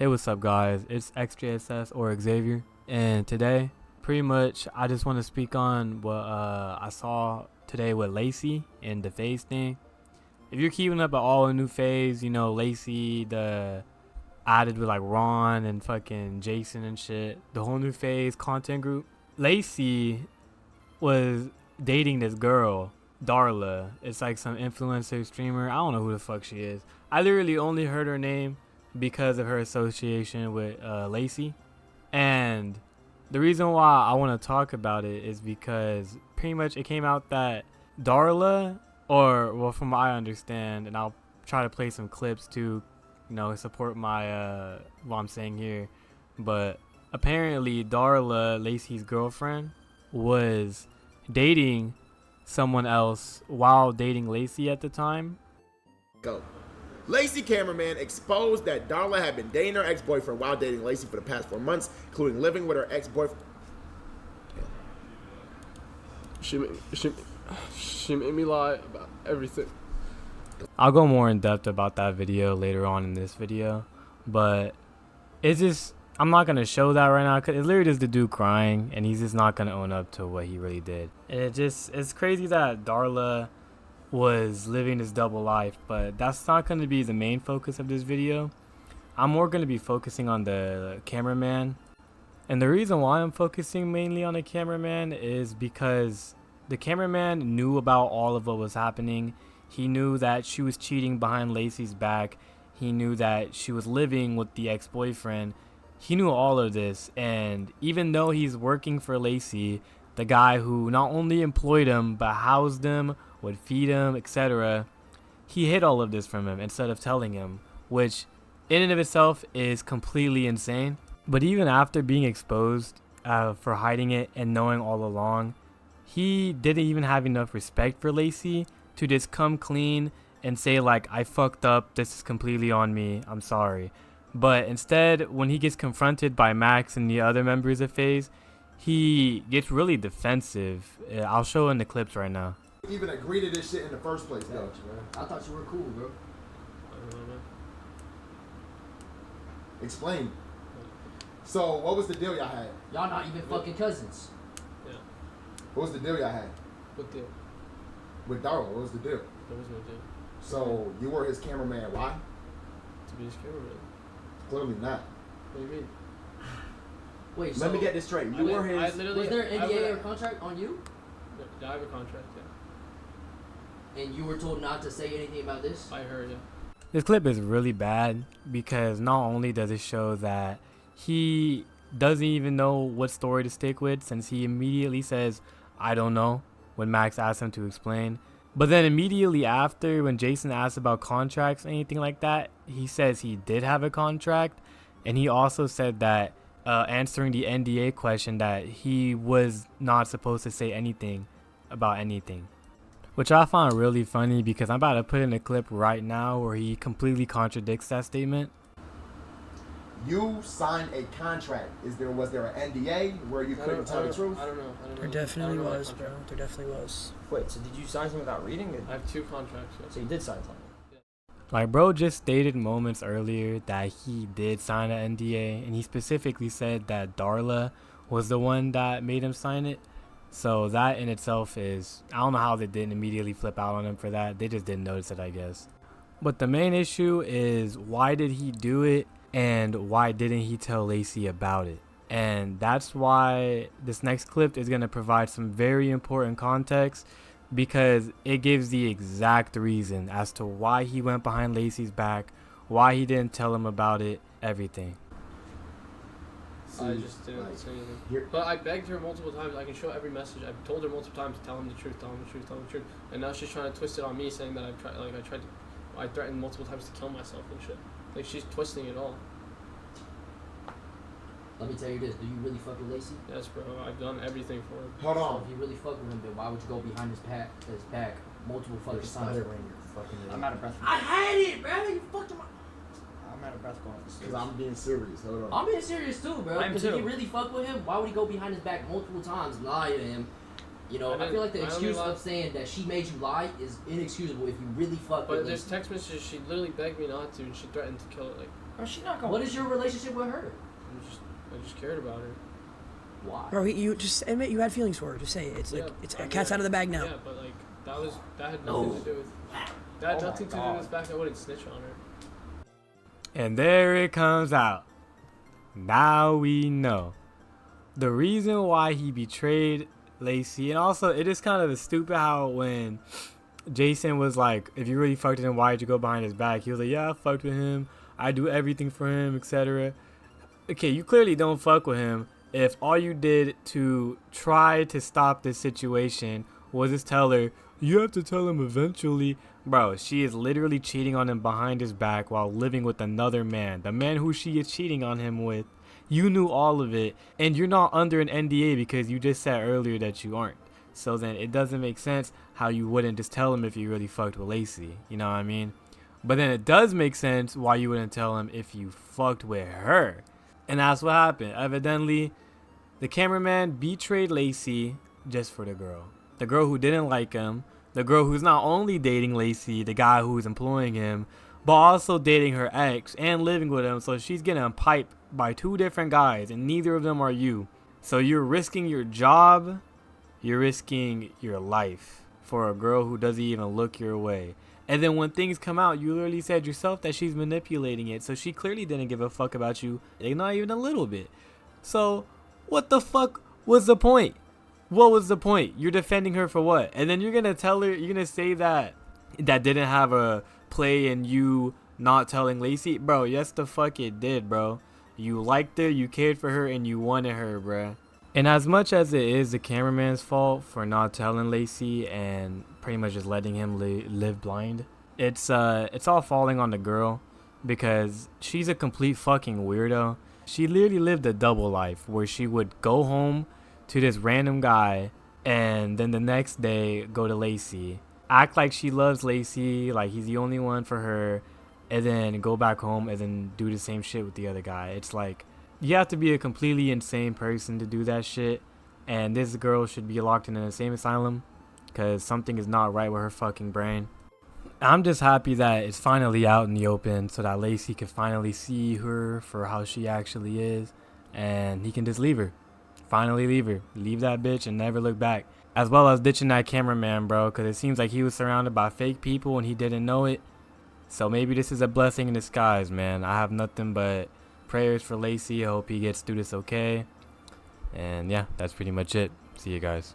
Hey, what's up guys, it's XJSS or Xavier, and today pretty much I just want to speak on what I saw today with Lacy and the FaZe thing. If you're keeping up at all in new FaZe, you know Lacy, the added with like Ron and fucking Jason and shit, the whole new FaZe content group. Lacy was dating this girl, Darla. It's like some influencer streamer. I don't know who the fuck she is. I literally only heard her name because of her association with Lacy. And the reason why I want to talk about it is because pretty much it came out that Darla, or well, from what I understand, and I'll try to play some clips to, you know, support my what I'm saying here, but apparently Darla, Lacy's girlfriend, was dating someone else while dating Lacy at the time. Go. Lacy cameraman exposed that Darla had been dating her ex-boyfriend while dating Lacy for the past 4 months, including living with her ex-boyfriend. She made me lie about everything. I'll go more in depth about that video later on in this video, but it's just, I'm not going to show that right now because it's literally just the dude crying and he's just not going to own up to what he really did. And it's crazy that Darla was living this double life, but that's not going to be the main focus of this video. I'm more going to be focusing on the cameraman. And the reason why I'm focusing mainly on the cameraman is because the cameraman knew about all of what was happening. He knew that she was cheating behind Lacy's back. He knew that she was living with the ex-boyfriend. He knew all of this, and even though he's working for Lacy, the guy who not only employed him but housed him, would feed him, etc., he hid all of this from him instead of telling him, which in and of itself is completely insane. But even after being exposed for hiding it and knowing all along, he didn't even have enough respect for Lacy to just come clean and say like, I fucked up, this is completely on me, I'm sorry. But instead, when he gets confronted by Max and the other members of FaZe, he gets really defensive. I'll show in the clips right now. Even agree to this shit in the first place, though. I thought you were cool, bro. Explain. So, what was the deal y'all had? Y'all not even fucking cousins. Yeah. What was the deal y'all had? What deal? With Darla, what was the deal? There was no deal. So, you were his cameraman, why? To be his cameraman. Clearly not. What do you mean? Wait, so Let me get this straight. You were his... was there an NDA or contract on you? Yeah, I have a contract, yeah. And you were told not to say anything about this? I heard, yeah. This clip is really bad because not only does it show that he doesn't even know what story to stick with, since he immediately says, I don't know, when Max asks him to explain. But then immediately after, when Jason asks about contracts or anything like that, he says he did have a contract. And he also said that answering the NDA question that he was not supposed to say anything about anything. Which I found really funny because I'm about to put in a clip right now where he completely contradicts that statement. You signed a contract. Was there an NDA where you couldn't tell the truth? I don't know. There definitely was, bro. There definitely was. Wait, so did you sign something without reading it? I have 2 contracts, yeah. So you did sign something? Like, bro just stated moments earlier that he did sign an NDA, and he specifically said that Darla was the one that made him sign it. So that in itself is, I don't know how they didn't immediately flip out on him for that. They just didn't notice it, I guess. But the main issue is, why did he do it, and why didn't he tell Lacy about it? And that's why this next clip is going to provide some very important context, because it gives the exact reason as to why he went behind Lacy's back, why he didn't tell him about it, everything. I just didn't say anything. But I begged her multiple times. I can show every message. I've told her multiple times to tell him the truth, tell him the truth, tell him the truth. And now she's trying to twist it on me, saying that I threatened multiple times to kill myself and shit. Like, she's twisting it all. Let me tell you this, do you really fuck with Lacy? Yes, bro. I've done everything for him. Hold So on. if you really fuck with him, then why would you go behind his back multiple fucking times? I'm out of breath. I had it, bro. You fucked him up. I'm out of breath going. Because I'm being serious. Hold on. I'm being serious too, bro. I am Because if too. you really fuck with him, why would he go behind his back multiple times, lie to him? You know, I feel like the excuse of saying that she made you lie is inexcusable if you really fuck with But Lacy. there's text messages, she literally begged me not to, and she threatened to kill her. Like, Bro, she not gonna. What is your relationship with her? I just cared about her. Why? Bro, you just admit you had feelings for her. Just say it. It's like it's cat's out of the bag now. Yeah, but like that had nothing to do with. That had nothing to do with the fact I wouldn't snitch on her. And there it comes out. Now we know. The reason why he betrayed Lacy, and also it is kind of stupid how when Jason was like, if you really fucked with him, why'd you go behind his back? He was like, yeah, I fucked with him. I do everything for him, etc. Okay, you clearly don't fuck with him if all you did to try to stop this situation was just tell her, you have to tell him eventually. Bro, she is literally cheating on him behind his back while living with another man. The man who she is cheating on him with. You knew all of it, and you're not under an NDA because you just said earlier that you aren't. So then it doesn't make sense how you wouldn't just tell him if you really fucked with Lacy. You know what I mean? But then it does make sense why you wouldn't tell him if you fucked with her. And that's what happened. Evidently, the cameraman betrayed Lacy just for the girl. The girl who didn't like him. The girl who's not only dating Lacy, the guy who's employing him, but also dating her ex and living with him. So she's getting piped by two different guys, and neither of them are you. So you're risking your job, you're risking your life for a girl who doesn't even look your way. And then when things come out, you literally said yourself that she's manipulating it. So she clearly didn't give a fuck about you, not even a little bit. So what the fuck was the point? What was the point? You're defending her for what? And then you're gonna tell her, you're gonna say that didn't have a play in you not telling Lacy? Bro, yes the fuck it did, bro. You liked her, you cared for her, and you wanted her, bruh. And as much as it is the cameraman's fault for not telling Lacy and pretty much just letting him live blind, it's all falling on the girl because she's a complete fucking weirdo. She literally lived a double life where she would go home to this random guy and then the next day go to Lacy, act like she loves Lacy, like he's the only one for her, and then go back home and then do the same shit with the other guy. It's like, you have to be a completely insane person to do that shit, and this girl should be locked in an insane asylum because something is not right with her fucking brain. I'm just happy that it's finally out in the open so that Lacy can finally see her for how she actually is, and he can just leave her. Finally leave her. Leave that bitch and never look back. As well as ditching that cameraman, bro, because it seems like he was surrounded by fake people and he didn't know it. So maybe this is a blessing in disguise, man. I have nothing but prayers for Lacy. I hope he gets through this okay. And yeah, that's pretty much it. See you guys.